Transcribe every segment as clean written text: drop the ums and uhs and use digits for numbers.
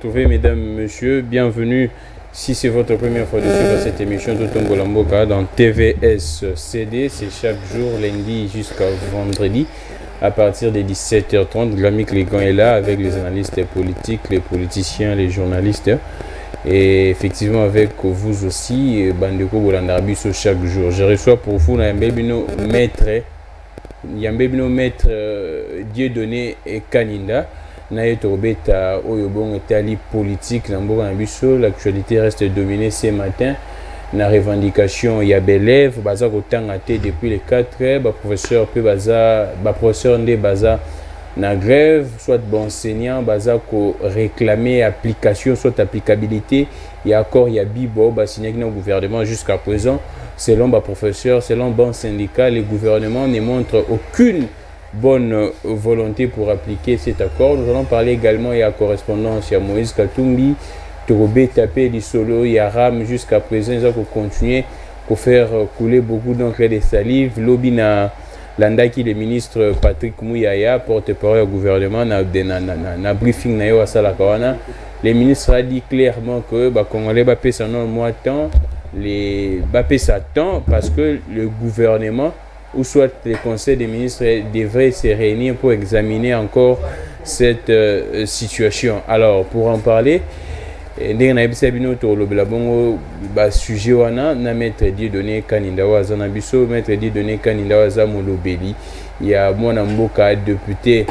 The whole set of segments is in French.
retrouver, mesdames, messieurs. Bienvenue. Si c'est votre première fois de suivre cette émission de Tombola Mboka dans TVS CD, c'est chaque jour, lundi jusqu'à vendredi, à partir de 17h30. Glamic Légan est là avec les analystes politiques, les politiciens, les journalistes. Et effectivement, avec vous aussi, Bandeko Bolandarbiso chaque jour. Je reçois pour vous Yambebino Maître Dieudonné et Kaninda. Politique, l'actualité reste dominée ce matin. La revendication, il y a Belève, depuis les 4 heures, professeur Ndé Baza na grève, soit enseignant, ko réclamer application, soit applicabilité, il y a encore, il y a Bibo, signé dans le gouvernement jusqu'à présent. Selon professeur, selon bon syndicat, le gouvernement ne montre aucune bonne volonté pour appliquer cet accord. Nous allons parler également, il y a correspondance, il y a Moïse Katumbi, Torobé Tapé, Lissolo, il y a Ram jusqu'à présent, ils ont continué à faire couler beaucoup d'encre de salive. Lobina Landaki, le ministre Patrick Mouyaya, porte-parole au gouvernement, na briefing na yo à Salakawana. Le ministre a dit clairement que Congolais va payer ça non moins temps, les va payer ça temps parce que le gouvernement ou soit le conseil des ministres devrait se réunir pour examiner encore cette situation. Alors, pour en parler, sujet wana na maître Dieudonné Kaninda waza na biso maître Dieudonné Kaninda waza molobeli ya mwana mboka député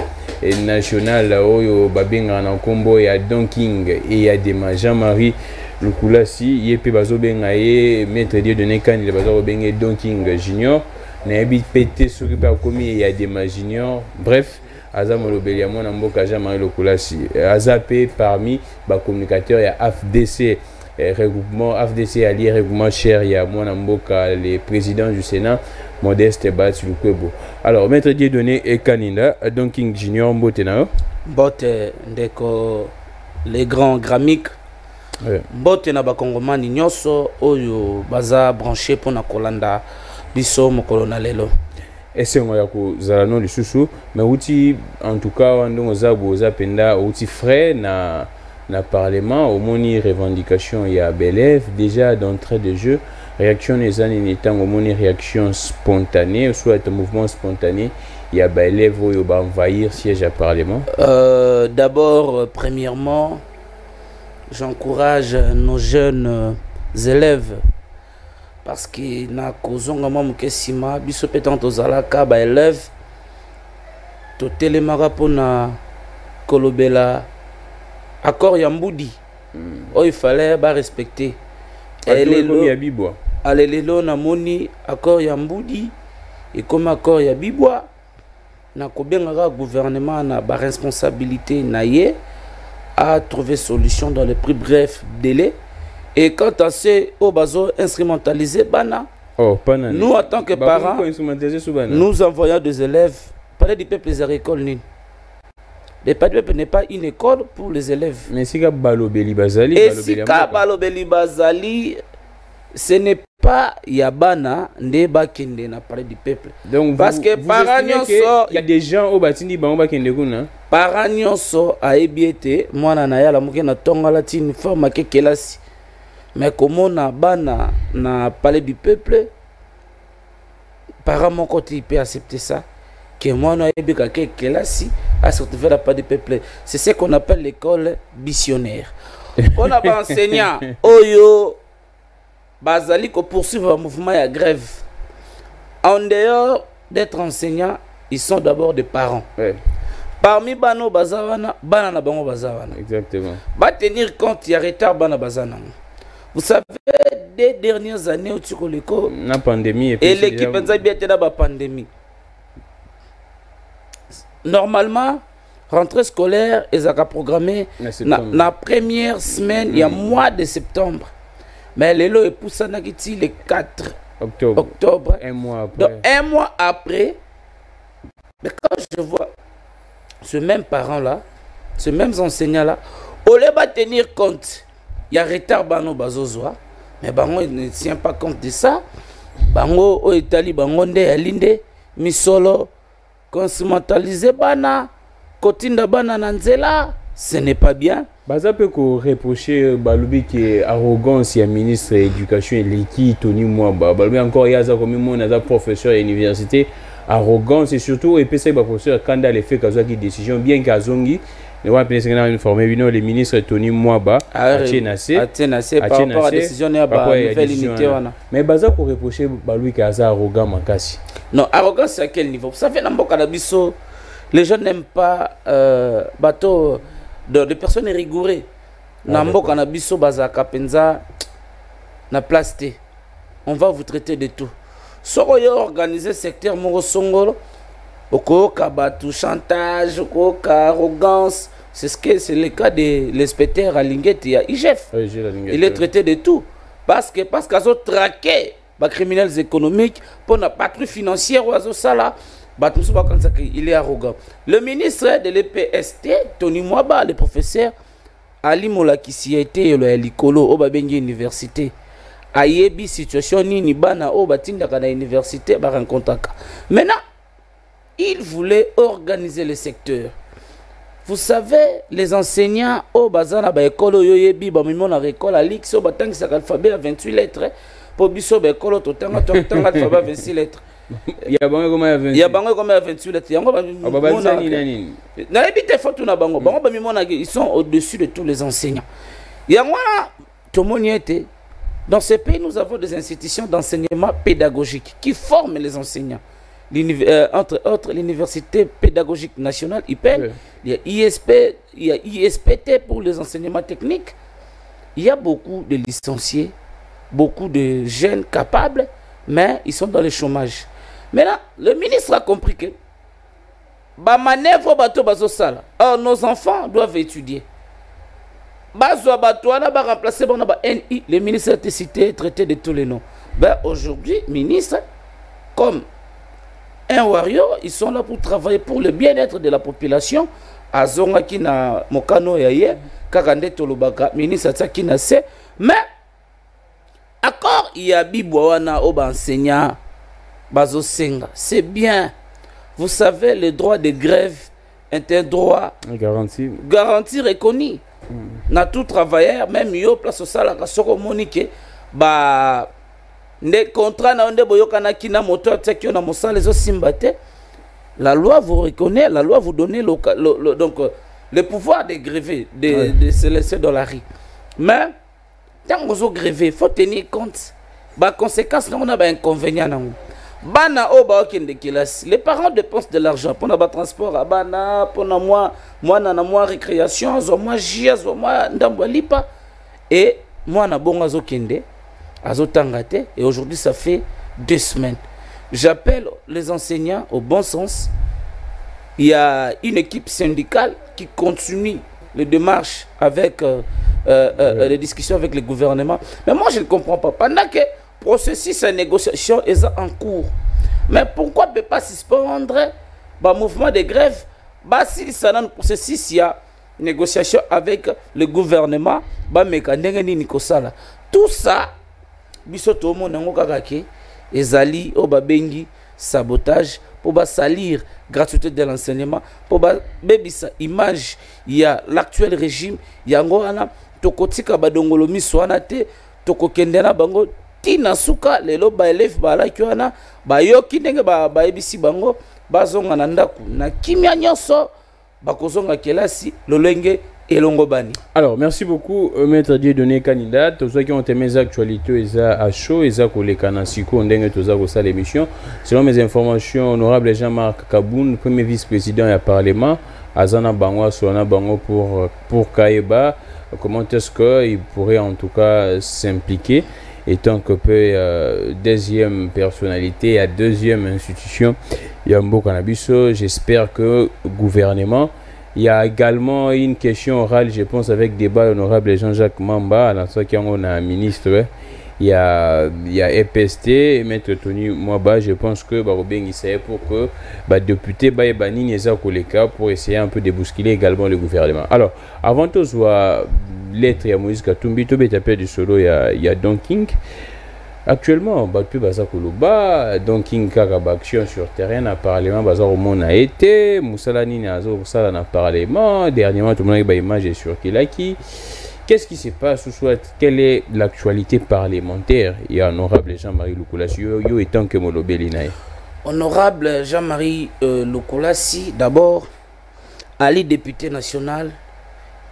national oyo babenga na kombo ya Donking et ya Dema Jean-Marie Lukulasi yepe bazobenga ye maître Dieudonné Kaninda bazobenga Donking Junior na yebi pété soki pa komi ya Dema Junior. Bref, Aza molobeli ya mwana mboka Jean-Marie Lukulasi Azapé parmi ba communicateurs ya AFDC regroupement AFDC allié regroupement cher ya mwana mboka le président du Sénat Modeste Batsi Lukwebo. Alors maître Dieudonné et Kaninda donc King Junior mbote na mbote ndeko les grands gramiques mbote na bakongomani nyonso oyo baza branché pona kolanda biso mokolo na lelo. Ese ngoya ko zalano lisusu mais outi en tout cas wandongo zabo za penda outi frais na parlement au moni revendication ya Belève déjà d'entrée de jeu réaction les années n'étant au moni réaction spontanée soit un mouvement spontané ya Belève oyo ba envahir siège à parlement. D'abord premièrement j'encourage nos jeunes élèves parce que na kozonga mwa moke sima biso petant tozalaka ba élève totelemaka mpona kolobela accord ya mbudi oyo il fallait ba respecter lelo namoni accord ya mbudi ekoma accord ya bibwa na kobengaka gouvernement na ba responsabilité na ye à trouver solution dans le plus bref délai. Et quant à ces bazo instrumentalisés, nous en tant que parents, nous envoyons des élèves. Parler du peuple des écoles, le peuple n'est pas une école pour les élèves. Mais si Balobeli Bazali, ce n'est pas Yabana Ndeba Kende n'a parlé du peuple. Donc parce que il y a des gens au Batini Bamba Kende Kuna. Paranyoso a ébiété, moi na la mouke na tonga la tine forme ke kelasi. Mais comment na bana na parler du peuple, par mon côté il peut accepter ça. Que moi na ebika ke kelasi à se retrouver la part du peuple. C'est ce qu'on appelle l'école missionnaire. On a pas enseignant oyo bazali ko poursuivre un mouvement ya grève. En dehors d'être enseignants, ils sont d'abord des parents. Ouais. Parmi bano bazawana, bana na bango bazawana. Exactement. Va tenir compte il y a retard bana bazana. Vous savez, des dernières années au Tchoukoliko, la pandémie et l'équipe a bien été dans la pandémie. Normalement, rentrée scolaire, ils ont programmé la première semaine, il y a mois de septembre. Mais les lots est poussé le 4 octobre. Un mois après. Donc, un mois après, mais quand je vois ce même parent-là, ce même enseignant-là, on ne va tenir compte. Il y a retard bano bazozwa, mais bango ne tient pas compte de ça. Bango o Italie bango nde alinde misolo instrumentaliser bana kotinda bana na nzela, ce n'est pas bien. Baza peut reprocher Balobi qui est arrogance et ministre de l'éducation et l'équipe Tony Mwaba. Balobi encore il y a ça comme mon professeur à l'université arrogance et surtout et puis c'est professeur quand il fait qui décision bien qu'Azongi le roi président a informé le ministre Tony Mwaba a Tchénassé par rapport à la décision de nouvelle unité. Mais Baza pour reprocher Balobi qui est arrogant Makasi. Non, arrogance c'est à quel niveau? Vous savez dans Mboka Biso les gens n'aiment pas bateau de personnes rigoureuses. Nambo Kanabiso Bazaka Penza na place T. On va vous traiter de tout. Soko yo organiser secteur Moro Songolo, oko kabatu chantage, oko arrogance. C'est le cas de l'inspecteur à Linguette à IGF. Il est traité de tout parce qu'ils ont traqué les criminels économiques pour la patrouille financière ou à ça. Il est arrogant. Le ministre de l'EPST, Tony Mwaba, le professeur Ali Molakisi a été le Likolo au Babengi Université. A yebi situation ni bana au batinda kana université ba rencontraka. Maintenant, il voulait organiser le secteur. Vous savez, les enseignants au bazana ba école yo yebi ba mimona école à l'X au batang sa alphabet à 28 lettres pour biso ba école totanga alphabet à 26 lettres. Il y a bango comme 28. Il y a bango comme 28 lettres. Yango ba na ebite foto na bango. Bango ba mimona ils sont au-dessus de tous les enseignants. Yango to moniete. Dans ce pays, nous avons des institutions d'enseignement pédagogique qui forment les enseignants. Entre autres, l'Université pédagogique nationale, IPEN, il y a ISP, il y a ISPT pour les enseignements techniques. Il y a beaucoup de licenciés, beaucoup de jeunes capables, mais ils sont dans le chômage. Maintenant, le ministre a compris que nos enfants doivent étudier. Le ministre a été cité, traité de tous les noms. Aujourd'hui, ministre, comme un warrior, ils sont là pour travailler pour le bien-être de la population. Azonga qui na mokano yaye, kakande tolobaka, ministre qui na se. Mais, accord, il y a bibouana oba enseignant, bazo senga. C'est bien. Vous savez, le droit de grève est un droit garanti reconnu. Na tout travailleur même yo place au sala ka soko monique ba ne contrat na onde boyoka na kina moteur tekio na mosala zo simbate. La loi vous reconnaît, la loi vous donne donc le pouvoir de gréver, de se laisser dans la rue. Mais tant que vous gréver, il faut tenir compte ba conséquences on a ba inconvénients. Bana oba okende kilas. Les parents dépensent de l'argent pour le transport à bana, pour moi récréation, moi jia, moi ndambo lipa. Et moi na bonga zo kende, azo tangate et aujourd'hui ça fait 2 semaines. J'appelle les enseignants au bon sens. Il y a une équipe syndicale qui continue les démarches avec les discussions avec le gouvernement. Mais moi je ne comprends pas. Pendant que processus de négociation est en cours. Mais pourquoi ne peut pas suspendre le mouvement de grève? Si ça dans le processus, il y a négociation avec le gouvernement, tout ça, bisoto mo nango kakake ezali o babengi sabotage pour salir gratuité de l'enseignement pour bebisa image il y a l'actuel régime yango ana tokotika badongolo miswana te tokokendena bango tina suka lelo ba élève ba la kiona ba yoki ndenge ba ebisi bango bazonga na ndaku na kimia nyonso bakozonga kelasi lolenge elongo bani. Alors merci beaucoup maître Dieudonné candidat tous ceux qui ont aimé les actualités eza à chaud eza koleka na siko ndenge toza ko sa l'émission selon mes informations honorable Jean-Marc Kaboun premier vice-président du parlement azana bango sona bango pour Kaeba comment est-ce que il pourrait en tout cas s'impliquer étant que peu deuxième personnalité à deuxième institution Yambo Cannabiso. J'espère que gouvernement. Il y a également une question orale, je pense, avec débat honorable Jean-Jacques Mamba, à l'instant qu'il y a un ministre. Il y a EPST, Maître Tony Mwaba, je pense que Barobeng essaie pour que député Baïbani Neza Koleka pour essayer un peu de bousculer également le gouvernement. Alors, avant tout, soit lettre à Moïse Katumbi, tout est appelé du solo, il y a Don King. Actuellement, Batpi Baza Kuluba, donc Inkaka action sur terrain, na parlement, Baza Romon a été, Moussalani Nazo, Moussala na parlement, dernièrement, tout le monde a une image sur Kilaki. Qu'est-ce qui se passe ou soit quelle est l'actualité parlementaire? Il y a honorable Jean-Marie Lukulassi, yo étant que Molobelinaï. Honorable Jean-Marie Lukulassi, d'abord, Ali député national,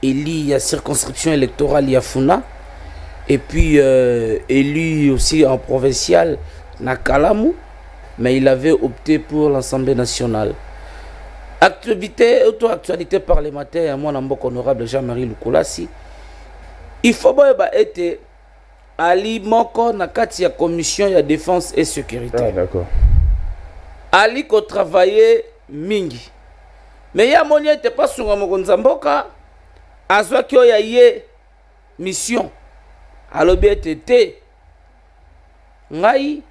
élu à circonscription électorale Yafuna. Et puis élu aussi en provincial Nakalamu, mais il avait opté pour l'Assemblée nationale. Auto-actualité parlementaire, mon honorable Jean-Marie Lukulassi, il faut être Ali Moko Nakati ya commission de défense et sécurité. Ah, d'accord. Ali ko travailler mingi. Mais ya monia n'était pas sur Mokonzamboka, azwa kyo ya ye mission. Alobi etete ngai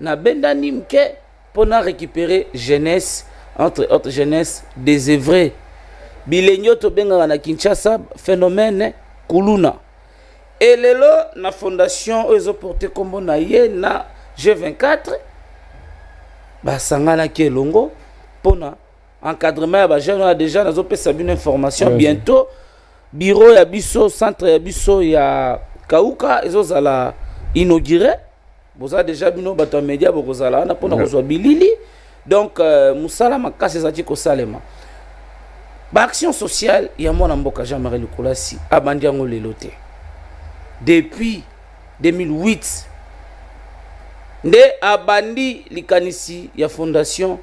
na bendani mke pona récupérer jeunesse entre autres jeunesse désœuvrée bilenyo to benga na Kinshasa phénomène kuluna et lelo na fondation ozo porter kombo na ye na G24 ba sangana ki elongo pona encadrement ya ba jeune déjà nazo pesa une information bientôt bureau ya biso centre ya biso ya Kauka ezozala inauguré boza déjà bino bato média bokozala na pona kozwa bilili donc musala makasi ezaki kosalema ba action sociale ya mwana mboka Jean-Marie Lukulassi abandi yango lelo te depuis 2008 nde abandi likanisi ya fondation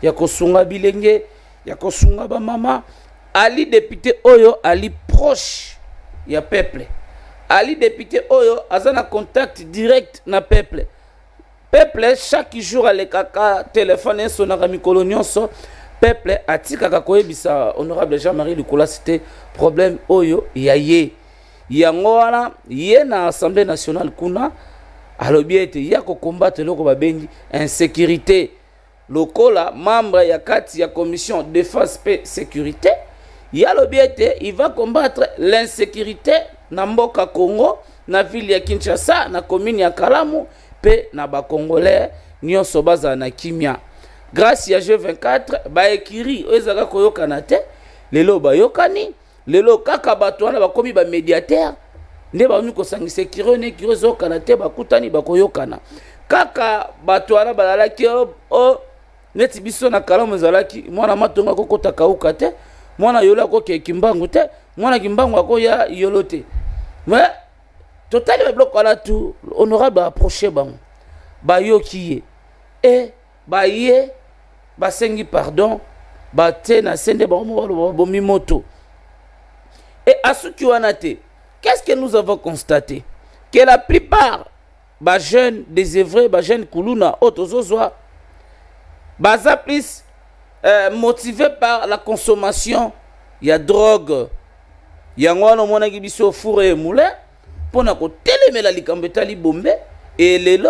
ya kosunga bilenge ya kosunga ba mama ali député oyo ali proche ya peuple Ali député Oyo azana contact direct na peuple. Peuple chaque jour à lekaka téléphone sonaka mikolo nyonso. Peuple atika koyebisa honorable Jean-Marie Lukulassi c'était problème Oyo yaye. Yango wana ye na Assemblée nationale kuna alobi ete ya ko combattre loko babengi insécurité. Lokola membre ya kati ya commission défense et sécurité. Ya alobi ete il va combattre l'insécurité na mboka Congo na ville ya Kinshasa na commune ya Kalamu pe na ba congolais nyonso baza na kimia grâce ya G24 ba ekiri ezaka koyokana te lelo ba yokani lelo kaka bato wana bakomi ba médiateur nde ba mi ko sangisa ekiri ne ekiri zokana te bakutani bakoyokana kaka bato wana balalaki o neti biso na Kalamu zalaki mwana matonga kokota kauka te mwana yola ko ke kimbangu te mwana kimbangu akoya yolote. Mais totalement bloqué là tout honorable approché bang ba yokiye et ba ye ba sengi pardon ba te na sende ba mimoto et à ce qui en a été qu'est-ce que nous avons constaté que la plupart ba jeunes désœuvrés ba jeunes kuluna autozozoa baza plus motivés par la consommation il y a drogue yango no mona ki biso fourre et moulin pona ko telemela likambo etali bombe et lelo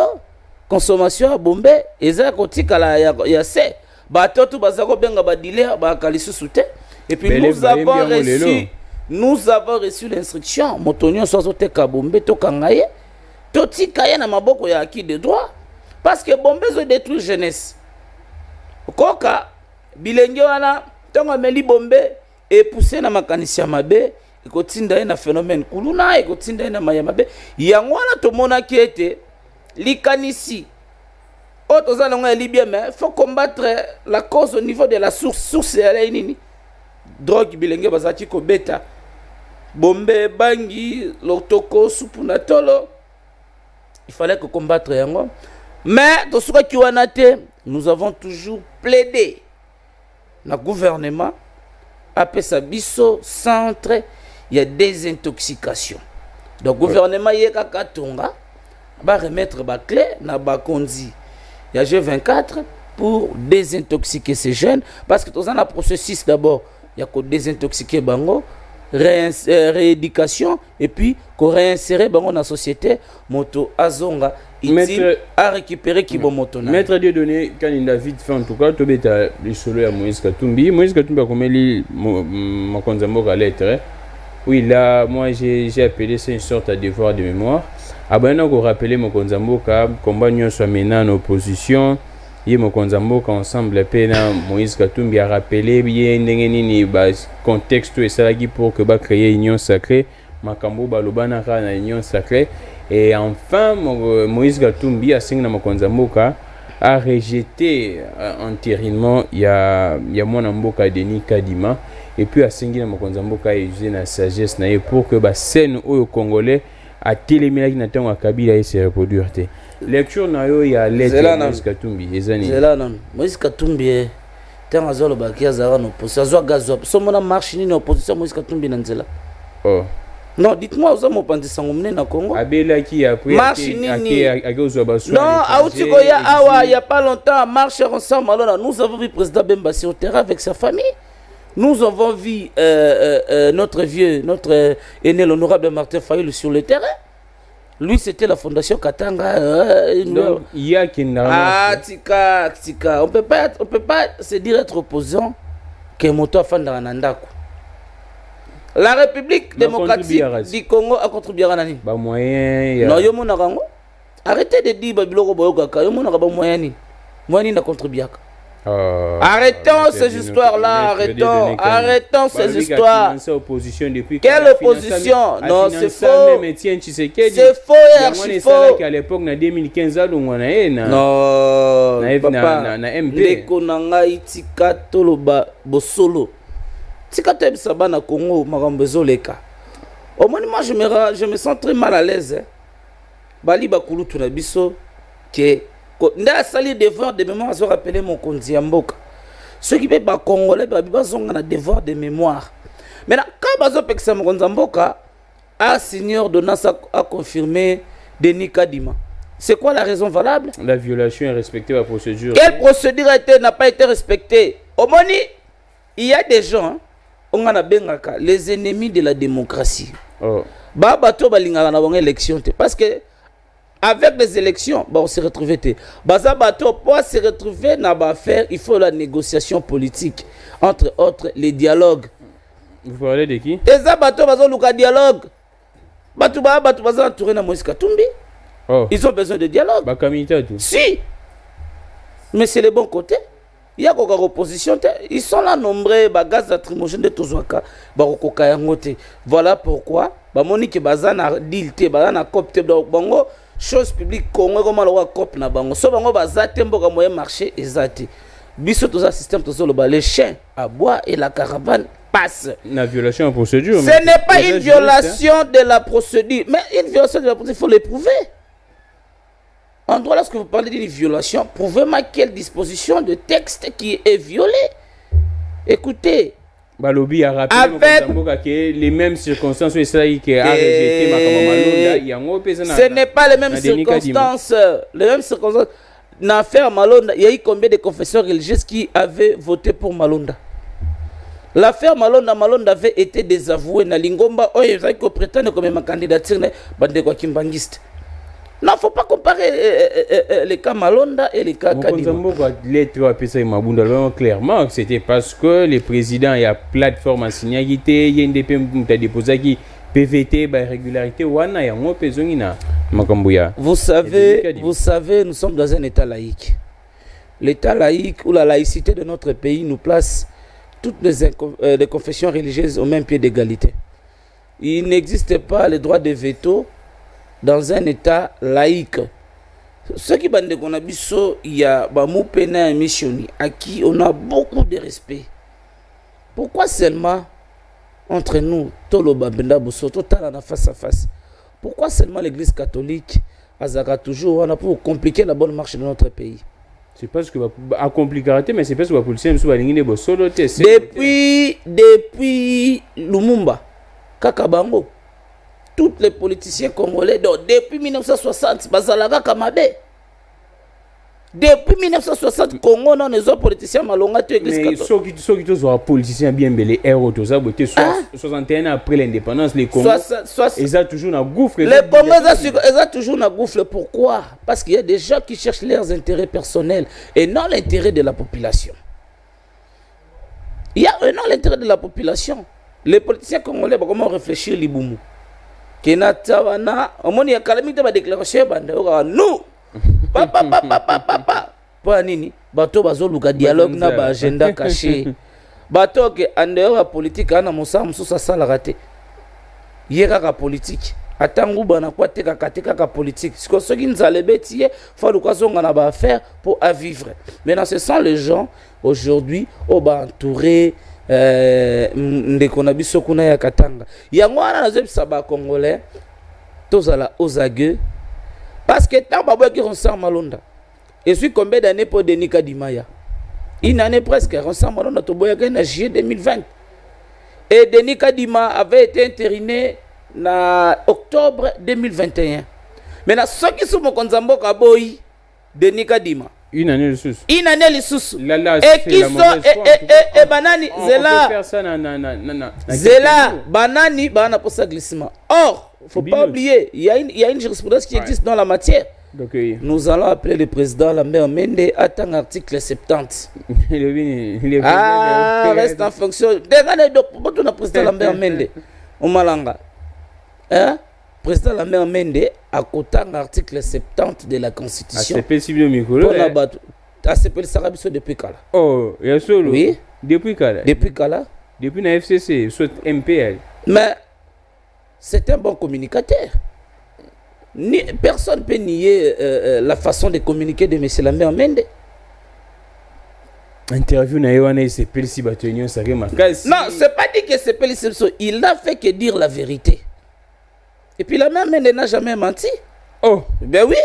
consommation à bombe eza ko tikala ya se bato tu bazako benga ba dealer ba kalisusu te et puis nous avons reçu l'instruction motonio sozo te ka bombe to kangaye to tikaya na maboko ya acquis de droit parce que bombe zo détruire jeunesse koka bilenge wana tonga meli bombe et pousser na makanisi ya mabe ekotinda na phénomène kuluna ekotinda na mayamabe yango wana to mona kiete likanisi otozana nga libia mais faut combattre la cause au niveau de la source ya nini drogue bilenge bazaki ko beta bombe bangi lotoko supuna tolo il fallait que combattre yango mais to suka ki wana te nous avons toujours plaidé na gouvernement apesa biso centre il y a des intoxications. Donc, le gouvernement y est kakatonga, va remettre la clé na bakondi. Il y a G24 pour désintoxiquer ces jeunes. Parce que dans un processus d'abord, il y a que désintoxiquer bango, rééducation, et puis qu'on réinsérer bango dans la société, moto azonga, utile à récupérer qui bon moto. Maître Dieu donné, quand il a vite fait en tout cas, tu as les solos à Moïse Katumbi. Moïse Katumbi a comme il m'a consommé à lettre. Oui, là, moi j'ai appelé ça une sorte de devoir de mémoire. abana ko rappeler mokonzi mboka combat nyonso amena en opposition ye mokonzi mboka ensemble pe na Moïse Katumbi a rappelé bien ndenge nini ba contexte esalaki pour que ba créer union sacrée makambo balobana ka na union sacrée et enfin Moïse Katumbi a signé na mokonzi mboka a rejeté entérinement ya mwana mboka Denis Kadima et puis a signé na mokonzi mboka usé na sagesse na pour que ba scène au congolais a téléménage na tango Kabila et se reproduire te lecture na yo ya lettre Moïse Katumbi ezani zela non Moïse Katumbi tango azolo bakia zara no opposition azwa gazo so mona marche ni opposition Moïse Katumbi na nzela oh non dites-moi aux hommes pandisa ngomne na Congo abela qui après marche nini akozwa baso non autiko ya awa il y a pas longtemps marche ensemble alors nous avons vu président Bemba sur terrain avec sa famille. Nous avons vu notre vieux, notre aîné, l'honorable Martin Fayulu sur le terrain. Lui, c'était la fondation Katanga. Donc, il y a qui n'a tika. On peut pas se dire être opposant que Moto Afanda Nandako. La République démocratique du Congo a contribué à nani. Ba moyen. Non, yo mona rango. Arrêtez de dire Babiloko Boyokaka. Yo mona ba moyen ni. Moyen na contribué. Arrêtons ces histoires-là, arrêtons ces histoires. Quelle opposition? Non, c'est faux. C'est faux et archi faux. À l'époque, en 2015, non, papa, Leko nanga itika toloba bosolo. Tika tebe sabana Congo, marambezo leka. Au moins, moi, je me sens très mal à l'aise. Bali bakulu tunabiso que nda sali devoir de mémoire se rappeler mon konzi mboka ceux qui peuvent pas congolais bazonga na devoir de mémoire maintenant quand bazo pekisa mon konzi mboka a seigneur Donasa a confirmé Denis Kadima c'est quoi la raison valable? La violation est respectée la procédure. Quelle procédure n'a pas été respectée? Au moni il y a des gens on a bengaka les ennemis de la démocratie. Oh. Ba bato balingaka na bonne élection parce que avec les élections, on se retrouve. Pour se retrouver dans l'affaire, il faut la négociation politique. Entre autres, les dialogues. Vous parlez de qui? Les abato, le dialogue. Oh. Ils ont besoin de dialogue. Si. Mais c'est le bon côté. Il y a une opposition. Ils sont là nombreux. Gaz lacrymogène de Tozwaka. Voilà pourquoi. Monique Bazana dilte, Bazana copte bango. Chose publique Congo comme la cop na bango so bango bazate mboka moyen marché ezate biso to za système to solo les chiens à bois et la caravane passe la violation de procédure. Ce n'est pas une violation de la procédure mais une violation de la procédure il faut l'éprouver. En droit lorsque vous parlez d'une violation prouvez-moi quelle disposition de texte qui est violée. Écoutez Balobi a rappelé que les mêmes circonstances où il qui a rejeté Malonda. Ce n'est pas les mêmes circonstances. Les mêmes circonstances. Dans l'affaire Malonda, il y a eu combien de confesseurs religieuses qui avaient voté pour Malonda? L'affaire Malonda, Malonda avait été désavoué. Na Lingomba, oh, il faut prétendre comme ma candidature, bande quoi kimbangiste. Non, il ne faut pas comparer les cas Malonda et les cas Kadima. Clairement, c'était parce que le président y a plateforme en signalité, il y a une déposé qui PVT, régularité, vous savez, nous sommes dans un état laïque. L'état laïque ou la laïcité de notre pays nous place toutes les confessions religieuses au même pied d'égalité. Il n'existe pas le droit de veto dans un état laïque. Ce qui bande qu'on a biso, il y a Bamoupena et Missioni, à qui on a beaucoup de respect. Pourquoi seulement entre nous, Toloba Benda Bosoto, Talana face à face? Pourquoi seulement l'église catholique, Azaka toujours, on a pour compliquer la bonne marche de notre pays? C'est parce que à compliquer, mais c'est parce que la police depuis Lumumba, Kakabango. Tous les politiciens congolais, donc depuis 1960, Bazalaga Kamabe. Depuis 1960, Congo, non, les autres politiciens malonga tu église catholique. Mais ceux qui sont politiciens bien belés, héros, tout ça, 61 ans après l'indépendance, les Congos, ils ont toujours un gouffre. Les Congos, ils ont toujours un gouffre. Pourquoi? Parce qu'il y a des gens qui cherchent leurs intérêts personnels et non l'intérêt de la population. Il y a non l'intérêt de la population. Les politiciens congolais, comment réfléchir l'Iboumou? Kenata wana omoni ya calamité ba déclaration bande oka nous papa pa nini bato bazoluka dialogue na ba agenda caché bato ke andeur ya politique ana mosa mususa sala raté yeka ka politique atangu bana kwa teka katika ka politique siko soki nzale betie fa luka zonga na ba affaire pour à vivre. Maintenant ce sont les gens aujourd'hui au ba entouré ndeko na biso kuna ya Katanga yango wana nazebisa ba congolais tozala aux agueux parce que tant babo qui ressort malonda et suis combien d'années pour Denis Kadimaya une année presque ressort malonda to boya en juillet 2020 et Denis Kadima avait été intériné na octobre 2021 maintenant ceux qui sont mokonzambo kaboyi Denis Kadima une année sous. Une année sous. Et qui sont et banani zela. Zela banani bana pour ça glissement. Or, faut pas oublier, il y a une jurisprudence qui existe dans la matière. Donc, nous allons appeler le président Lambert Mende à un article 70. Reste en fonction. Regardez donc le président Lambert Mende au Malanga. Hein? Président Lambert Mende a côté l'article 70 de la Constitution. A CPL Sarabiso depuis Kala. Oh, il y a solo. Oui. Depuis Kala. Depuis Kala. Depuis la FCC, soit MPL. Mais c'est un bon communicateur. Personne ne peut nier la façon de communiquer de M. Lambert Mende. Interview na Yohane CPL si Batonio Sagema. Non, c'est pas dit que CPL il n'a fait que dire la vérité. Et puis la même n'a jamais menti. Oh, ben oui.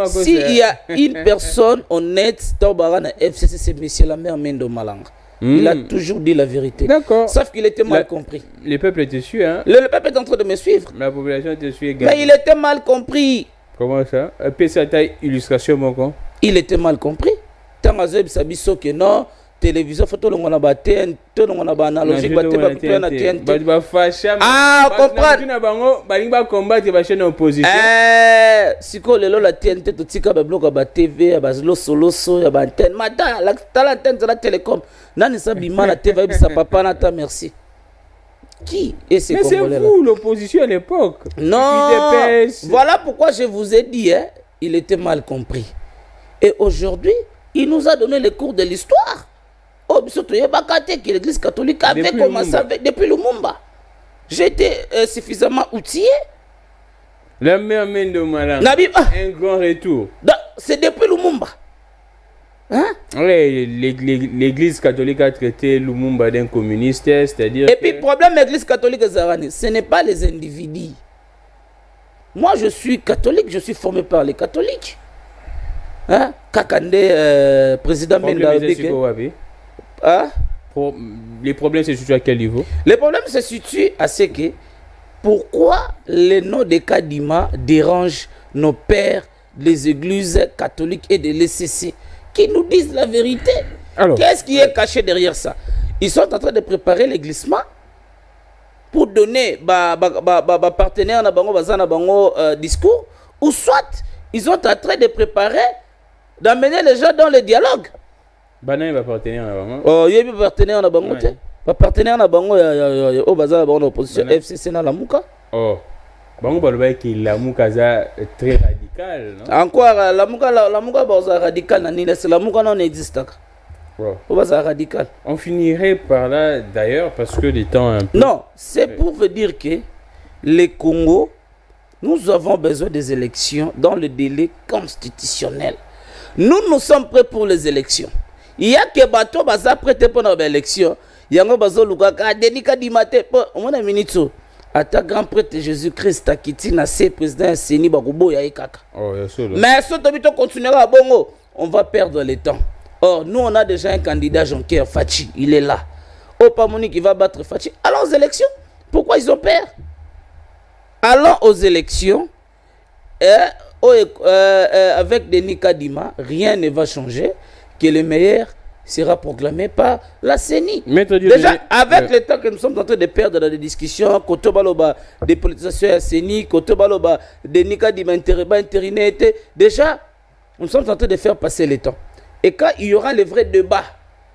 S'il y a une personne honnête dans Barana FCC, c'est M. Lambert Mende Malanga. Il a toujours dit la vérité. D'accord. Sauf qu'il était mal compris. Le peuple était su, hein? Le peuple est en train de me suivre. La population était su également. Mais il était mal compris. Comment ça? PC taille illustration, mon con. Il était mal compris. Tant que Sabiso que non. Télévision photo on a batté on a analogique ah comprendre balinga combattre ba chaîne opposition siko lelo la TNT to tika ba bloc ba TV ba solo ya ba antenne mata la antenne de la télécom nani sabima la TV bisa papa nata merci qui est ce Congolais là? Mais c'est vous l'opposition à l'époque. Non. Voilà pourquoi je vous ai dit hein, il était mal compris. Et aujourd'hui, il nous a donné les cours de l'histoire. Oh, surtout, que l'église catholique avait commencé depuis Lumumba. J'étais suffisamment outillé. La mère Mende Malanga. Un grand retour. C'est depuis Lumumba. Hein? Oui, l'église catholique a traité Lumumba d'un communiste, c'est-à-dire. Et puis, le problème de l'église catholique, ce n'est pas les individus. Moi, je suis catholique, je suis formé par les catholiques. Hein? Kakande, président Menda. Hein? Les problèmes se situent à quel niveau? Les problèmes se situent à ce que pourquoi les noms de Kadima dérangent nos pères des églises catholiques et de l'ECC qui nous disent la vérité. Qu'est-ce qui est caché derrière ça? Ils sont en train de préparer les glissements pour donner partenaire na bango discours, ou soit ils sont en train de préparer d'amener les gens dans le dialogue. Banane va partenaire na bango. Oh, il y a partenaire na bango te. Ba partenaire na bango ya o bazala bango opposition FCC na Lamuka. Oh. Bango baloba ki Lamuka za très radical, non? Encore Lamuka baza radical na nini, c'est Lamuka non existe. Wow. O bazala radical. On finirait par là d'ailleurs parce que les temps un peu. Non, c'est pour vous dire que les Congo, nous avons besoin des élections dans le délai constitutionnel. Nous sommes prêts pour les élections. Il y a que bateau baza prêté pour l'élection. Il y a un bateau Lukaka, Denis Kadima on a minute. Ata grand prêtre Jésus-Christ a quitté na se président Seni Bakubo ya Ekaka. Oh, mais si on continuera à Bongo, on va perdre le temps. Or, nous on a déjà un candidat Jonker Fachi, il est là. Opamoni qui va battre Fachi. Allons aux élections. Pourquoi ils ont peur? Allons aux élections. Avec Denis Kadima, rien ne va changer. Que le meilleur sera proclamé par la CENI. Déjà, avec le temps que nous sommes en train de perdre dans des discussions, Kotobaloba, des politisations à CENI, Kotobaloba, Denis Kadima, intériné, déjà, nous sommes en train de faire passer le temps. Et quand il y aura le vrai débat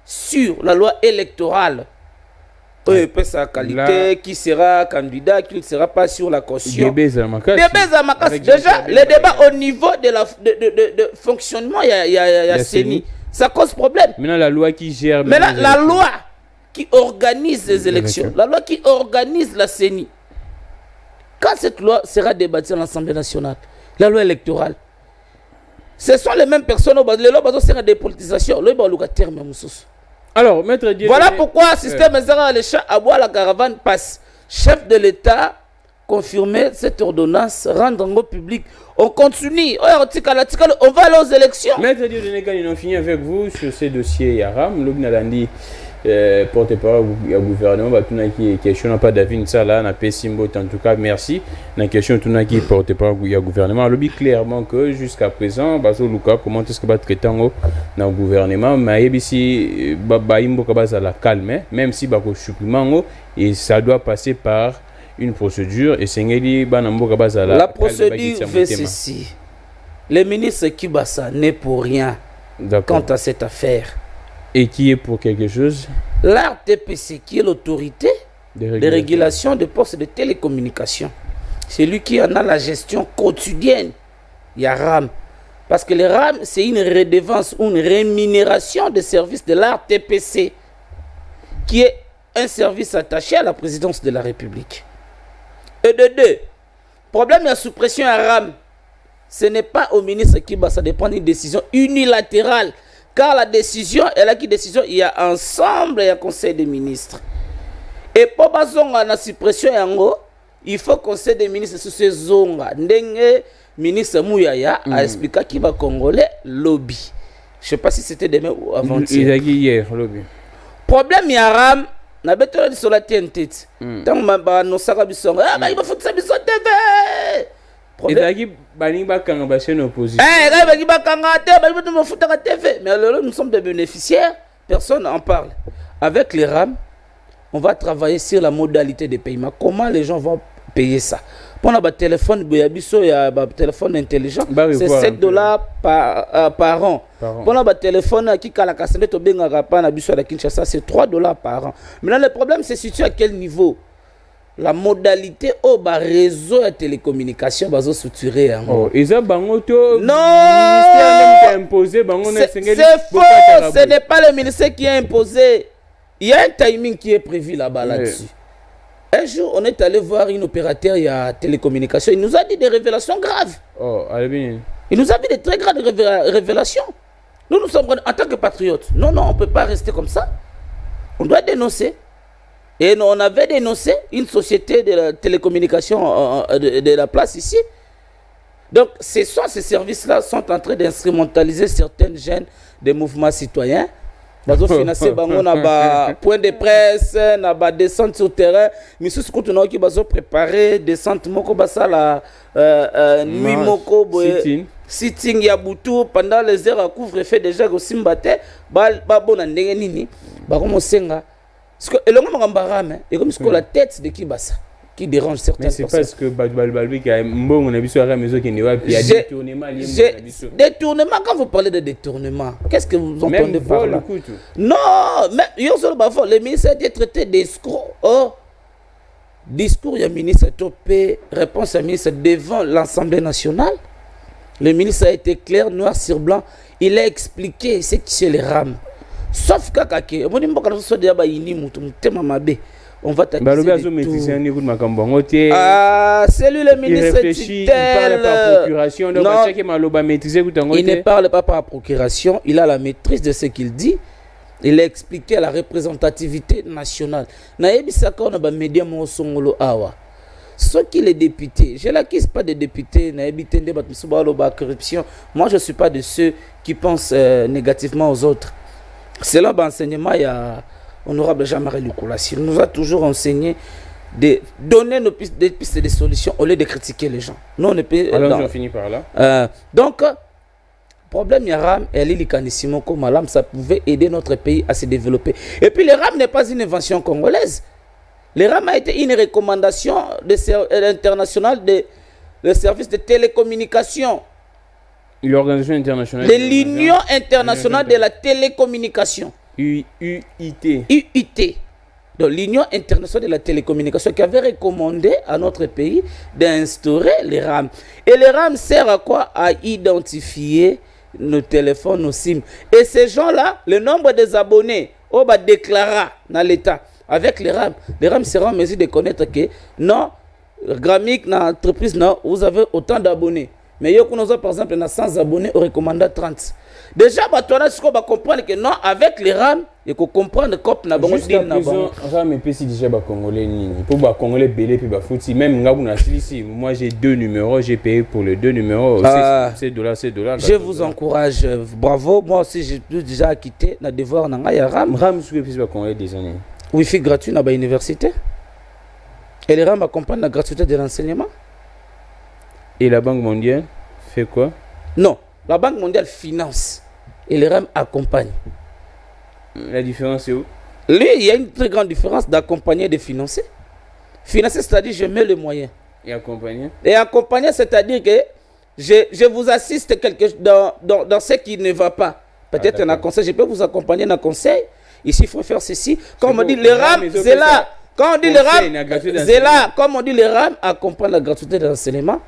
sur la loi électorale, Oui, peut sa qualité, qui sera candidat, qui ne sera pas sur la caution. Déjà, le débat au niveau de fonctionnement, il y a CENI. Ça cause problème. Maintenant, la loi qui gère. Maintenant, la loi qui organise les élections, la loi qui organise la CENI, quand cette loi sera débattue à l'Assemblée nationale, la loi électorale, ce sont les mêmes personnes, les lois sera dépolitisation, le terme. Alors, maître Dieu. Voilà pourquoi le système les chats à boire la caravane passe. Chef de l'État, confirmer cette ordonnance, rendre en public. On continue, on va aller aux élections. Maître Dieu, nous avons fini avec vous sur ces dossiers Yaram. L'Obnalandi. Porte-parole du gouvernement, qui question pas David Sala, n'a pas Simbo, en tout cas, merci. La question qui porte-parole du gouvernement, il dit clairement que jusqu'à présent, Bazo Luka, comment est-ce que va traiter dans le gouvernement, mais ici, Baimbo Kabasa la calme, même si Bako supplément, et ça doit passer par une procédure, et c'est la procédure fait ceci. Le ministre Kibasa n'est pour rien quant à cette affaire. Et qui est pour quelque chose? L'ARTPC, qui est l'autorité de régulation des postes de télécommunications. C'est lui qui en a la gestion quotidienne. Il y a RAM. Parce que le RAM, c'est une redevance ou une rémunération des services de l'ARTPC, qui est un service attaché à la présidence de la République. Et de deux, problème de la suppression à RAM, ce n'est pas au ministre qui va prendre une décision unilatérale. Car la décision, il y a ensemble, il y a conseil des ministres. Et pour la suppression, il faut conseil des ministres sur ces zones. Le ministre Mouyaya a expliqué qu'il va congolais lobby. Je ne sais pas si c'était demain ou avant-hier. Il a dit hier, lobby. Problème, Yaram, on a besoin de sur la TNT. Tant que nous savons, il va foutre ça sur TV. Et là, Baniba Kangaba, c'est une opposition. Mais alors, nous sommes des bénéficiaires, personne n'en parle. Avec les RAM, on va travailler sur la modalité de paiement. Comment les gens vont payer ça? Pour un téléphone, il y a un téléphone intelligent, c'est $7 par an. Pour un téléphone qui a la cassette, c'est $3 par an. Maintenant, le problème, c'est situé à quel niveau? La modalité au réseau de télécommunication va se structurer. Oh, ils ont bangoto. Non, c'est faux. Ce n'est pas le ministère qui a imposé. Il y a un timing qui est prévu là-bas là-dessus. Un jour, on est allé voir une opérateur il a télécommunication. Il nous a dit des révélations graves. Oh, allez bien. Il nous a dit des très graves révélations. Nous sommes en tant que patriotes. Non, on ne peut pas rester comme ça. On doit dénoncer. Et on avait dénoncé une société de la télécommunication de la place ici. Donc, ces services-là sont en train d'instrumentaliser certaines jeunes des mouvements citoyens. Ils ont financé point de presse, na descente sur terrain. Mais ce qu'on a préparé descente moko la nuit moko sitting ya butu pendant les heures à couvre-feu déjà au Simbate ba bon ndenge nini ba comme senga. Parce que et comme la tête de Kibasa qui dérange certaines personnes. Mais c'est parce que qui a un bon maison qui n'est pas. Il y a détournement. Détournement, quand vous parlez de détournement, qu'est-ce que vous entendez par là? Non, mais le ministre a été traité d'escroc. Oh, discours du ministre Topé, réponse à ministre devant l'Assemblée nationale. Le ministre a été clair, noir sur blanc. Il a expliqué ce qui c'est les rames. Sauf que on va t'accuser c'est lui le ministre il parle par procuration. Il ne parle pas par procuration. Il a la maîtrise de ce qu'il dit. Il a expliqué la représentativité nationale. Ce qui les députés, je n'accuse pas des députés, corruption. Moi, je ne suis pas de ceux qui pensent négativement aux autres. C'est là l'enseignement, il y a honorable Jean-Marie Lukolassi. Il nous a toujours enseigné de donner des pistes de solutions au lieu de critiquer les gens. Nous, on peut, alors, on finit par là. Donc, problème, Yaram et Lili Kanissimo Malam, ça pouvait aider notre pays à se développer. Et puis, le RAM n'est pas une invention congolaise. Le RAM a été une recommandation internationale des services de télécommunication. L'organisation internationale. De l'Union internationale de la télécommunication. UIT. UIT. Donc l'Union internationale de la télécommunication qui avait recommandé à notre pays d'instaurer les RAM. Et les RAM servent à quoi? À identifier nos téléphones, nos SIM. Et ces gens-là, le nombre des abonnés, on va déclarer dans l'État avec les RAM seront en mesure de connaître que non, Gramic, dans l'entreprise, non, vous avez autant d'abonnés. Mais par exemple, on a 100 abonnés, on recommande 30. Déjà, on va comprendre que non, avec les RAM, il faut comprendre que nous avons jusqu'à présent, RAM et PC déjà Congolais. Pour les Congolais, belé puis fouti. Même moi j'ai 2 numéros, j'ai payé pour les 2 numéros. C'est $, c'est $. Je vous encourage, bravo. Moi aussi, j'ai déjà quitté le devoir dans la RAM. RAM sur les PC Congolais des années. Wi-Fi gratuit dans l'université. Et les RAM accompagnent la gratuité de l'enseignement. Et la Banque mondiale fait quoi? Non, la Banque mondiale finance et les RAM accompagnent. La différence c'est où? Lui, il y a une très grande différence d'accompagner et de financer. Financer, c'est-à-dire je mets les moyens. Et accompagner? Et accompagner, c'est-à-dire que je vous assiste dans ce qui ne va pas. Peut-être un conseil, je peux vous accompagner dans un conseil. Ici, il faut faire ceci. Comme on dit, les RAM, c'est là. Quand on dit les RAM, c'est là. Comme on dit, les RAM accompagnent la gratuité de l'enseignement.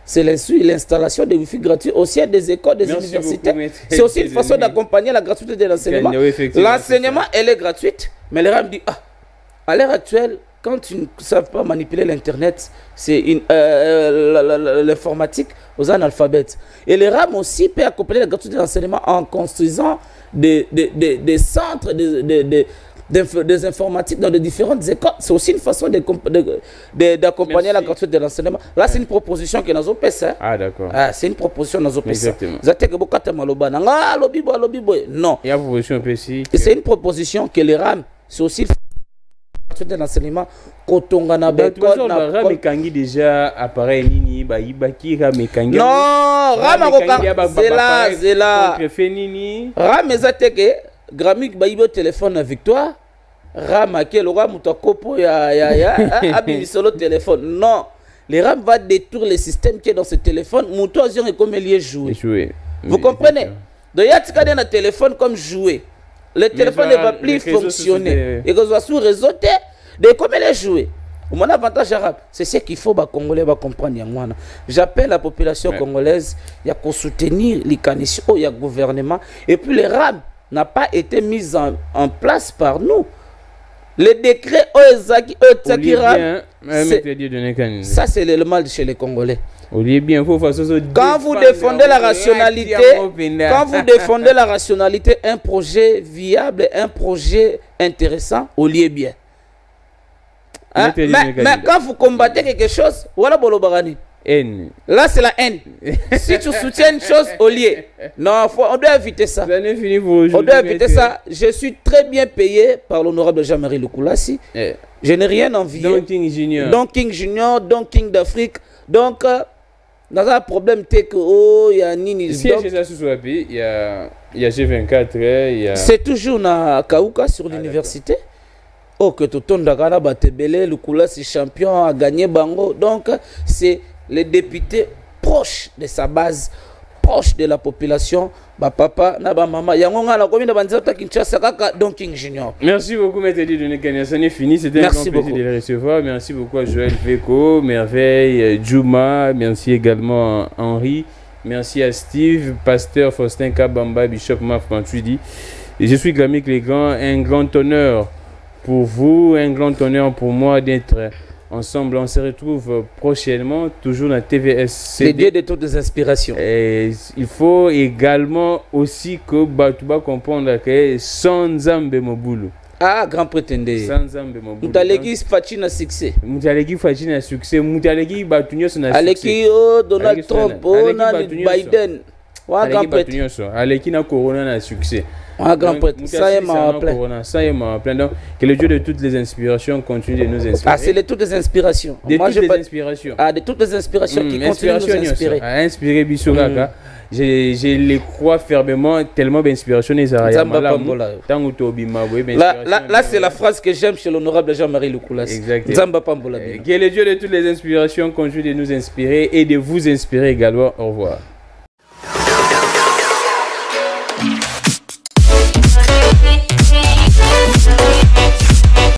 C'est l'installation des Wi-Fi gratuits au sein des écoles, des universités. C'est aussi une façon d'accompagner la gratuité de l'enseignement. L'enseignement, elle est gratuite, mais les RAM disent, à l'heure actuelle, quand tu ne sais pas manipuler l'Internet, c'est l'informatique aux analphabètes. Et les RAM aussi peuvent accompagner la gratuité de l'enseignement en construisant des centres des informatiques dans de différentes écoles. C'est aussi une façon d'accompagner la gratuité de l'enseignement. Là, c'est une proposition que nous avons fait. Ah, d'accord. C'est une proposition que nous avons fait. Exactement. Non. Il y a une proposition aussi. C'est une proposition que les RAM, c'est aussi de l'enseignement. Quand on a RAM et déjà appareil nini ba ibaki RAM et non, RAM c'est là. RAM que Gramic ba ibo téléphone à victoire. RAM le RAM mutakopo ya solo téléphone. Non, les RAM va détruire le système qui est dans ce téléphone. Mouto est comme lié jouer. Vous comprenez? Donc il y a un téléphone comme jouer. Le téléphone ne va plus fonctionner. Et que soit sous réseau, de comment les jouer. Mon avantage arabe, c'est ce qu'il faut, les Congolais comprendre. J'appelle la population congolaise, il y a qu'on soutenir les canissons, il y a le gouvernement. Et puis les RAM n'a pas été mis en place par nous. Le décret ça c'est le mal chez les Congolais. Quand vous défendez la rationalité, un projet viable, un projet intéressant, au lieu bien. Hein? Mais quand vous combattez quelque chose, voilà Bolobarani. Haine. Là, c'est la haine. Si tu soutiens une chose au lieu. Non, on doit éviter ça. On doit éviter ça. Je suis très bien payé par l'honorable Jean-Marie Lukulassi. Je n'ai rien envié. Don King Junior. Don King Junior, Don King d'Afrique. Donc, dans un problème, c'est que, il y a Nini. Si il y a G24. C'est toujours na Kauka sur l'université. Oh, que tout le monde a battu Lukulassi champion, a gagné Bango. Donc, c'est les députés proches de sa base, proches de la population, papa, maman, Don King Junior. Merci beaucoup, Maître Dieudonné Kania. Ça n'est fini, c'était un grand plaisir de les recevoir. Merci beaucoup à Joël Veko, Merveille, Juma, merci également à Henri, merci à Steve, Pasteur Faustin Kabamba, Bishop Maf Matuidi. Je suis Gramic Legrand, un grand honneur pour vous, un grand honneur pour moi d'être ensemble. On se retrouve prochainement, toujours dans TVS. Les dieux de toutes les inspirations. Et il faut également aussi que Batouba comprendre que sans Nzambe Mobulu. Ah, grand prétendant. Sans Nzambe Mobulu. Moutalegi Fachina succès. Moutalegi Fachina succès. Moutalegi Batunyo son succès. Aleki Donald Trump, Biden. Wa grand prétendant. Aleki na Corona na succès. Grand prêtre, ça est ma plein. Donc, que le Dieu de toutes les inspirations continue de nous inspirer. Ah, c'est de toutes les inspirations. De toutes les inspirations. Ah, de toutes les inspirations qui continuent de nous inspirer. À inspirer Bissouraka. Je les crois fermement, tellement d'inspiration. Là, c'est la phrase que j'aime chez l'honorable Jean-Marie Lukulassi. Exactement. Que le Dieu de toutes les inspirations continue de nous inspirer et de vous inspirer également. Au revoir.